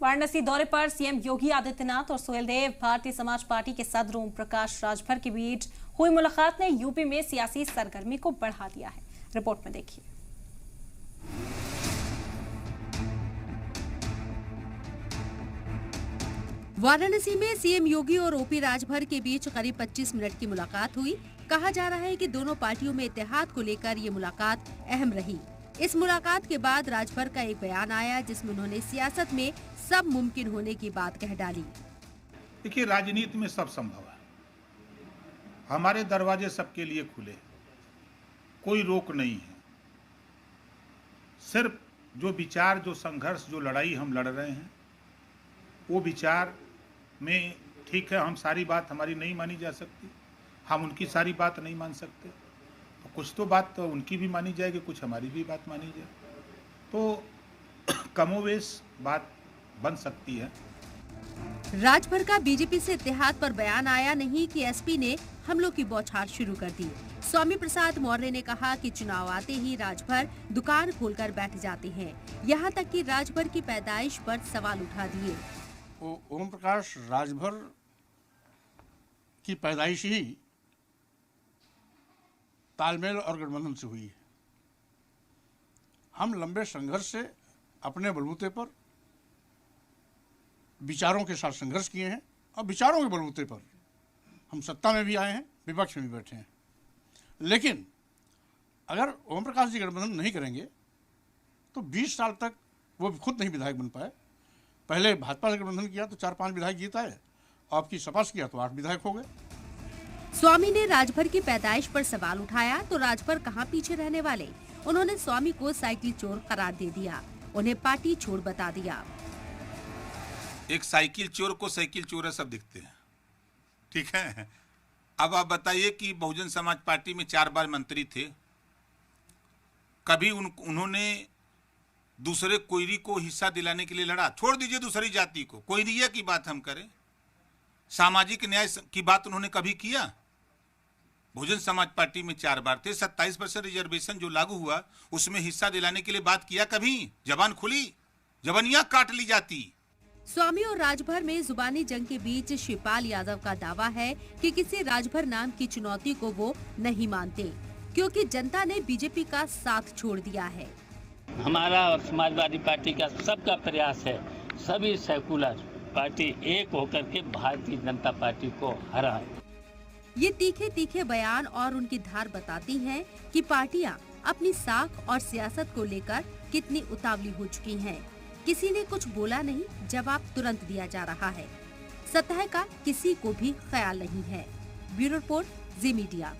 वाराणसी दौरे पर सीएम योगी आदित्यनाथ और सुहेलदेव भारतीय समाज पार्टी के सदर ओम प्रकाश राजभर के बीच हुई मुलाकात ने यूपी में सियासी सरगर्मी को बढ़ा दिया है। रिपोर्ट में देखिए। वाराणसी में सीएम योगी और ओपी राजभर के बीच करीब 25 मिनट की मुलाकात हुई। कहा जा रहा है कि दोनों पार्टियों में इत्तेहाद को लेकर ये मुलाकात अहम रही। इस मुलाकात के बाद राजभर का एक बयान आया जिसमें उन्होंने सियासत में सब मुमकिन होने की बात कह डाली। देखिए, राजनीति में सब संभव है। हमारे दरवाजे सबके लिए खुले, कोई रोक नहीं है। सिर्फ जो विचार, जो संघर्ष, जो लड़ाई हम लड़ रहे हैं, वो विचार में ठीक है, हम सारी बात हमारी नहीं मानी जा सकती, हम उनकी सारी बात नहीं मान सकते, तो कुछ तो बात तो उनकी भी मानी जाएगी, कुछ हमारी भी बात मानी जाए, तो कमोवेश बात बन सकती है। राजभर का बीजेपी से इत्तेहाद पर बयान आया नहीं कि एसपी ने हमलों की बौछार शुरू कर दी। स्वामी प्रसाद मौर्य ने कहा कि चुनाव आते ही राजभर दुकान खोलकर बैठ जाते हैं। यहां तक कि राजभर की पैदाइश पर सवाल उठा दिए। ओम प्रकाश राजभर की पैदाइश ही तालमेल और गठबंधन से हुई है। हम लंबे संघर्ष से अपने बलबूते पर विचारों के साथ संघर्ष किए हैं और विचारों के बलबूते पर हम सत्ता में भी आए हैं, विपक्ष में भी बैठे हैं। लेकिन अगर ओम प्रकाश जी गठबंधन नहीं करेंगे तो 20 साल तक वो खुद नहीं विधायक बन पाए। पहले भाजपा से गठबंधन किया तो 4-5 विधायक जीता है, और आपकी सपा से किया तो 8 विधायक हो गए। स्वामी ने राजभर की पैदाइश पर सवाल उठाया तो राजभर कहां पीछे रहने वाले। उन्होंने स्वामी को साइकिल चोर करार दे दिया, उन्हें पार्टी छोड़ बता दिया। एक साइकिल चोर को साइकिल चोर सब दिखते हैं, ठीक है। अब आप बताइए कि बहुजन समाज पार्टी में 4 बार मंत्री थे, कभी उन्होंने दूसरे कोयरी को हिस्सा दिलाने के लिए लड़ा? छोड़ दीजिए दूसरी जाति को, कोयरिया की बात हम करें, सामाजिक न्याय की बात उन्होंने कभी किया? बहुजन समाज पार्टी में 4 बार थे, 27% रिजर्वेशन जो लागू हुआ उसमें हिस्सा दिलाने के लिए बात किया कभी? जबान खुली, जबानियां काट ली जाती। स्वामी और राजभर में जुबानी जंग के बीच शिवपाल यादव का दावा है कि किसी राजभर नाम की चुनौती को वो नहीं मानते, क्योंकि जनता ने बीजेपी का साथ छोड़ दिया है। हमारा और समाजवादी पार्टी का सबका प्रयास है, सभी सेकुलर पार्टी एक होकर के भारतीय जनता पार्टी को हराए। ये तीखे तीखे बयान और उनकी धार बताती हैं कि पार्टियां अपनी साख और सियासत को लेकर कितनी उतावली हो चुकी हैं। किसी ने कुछ बोला नहीं, जवाब तुरंत दिया जा रहा है। सतह का किसी को भी ख्याल नहीं है। ब्यूरो रिपोर्ट, जी मीडिया।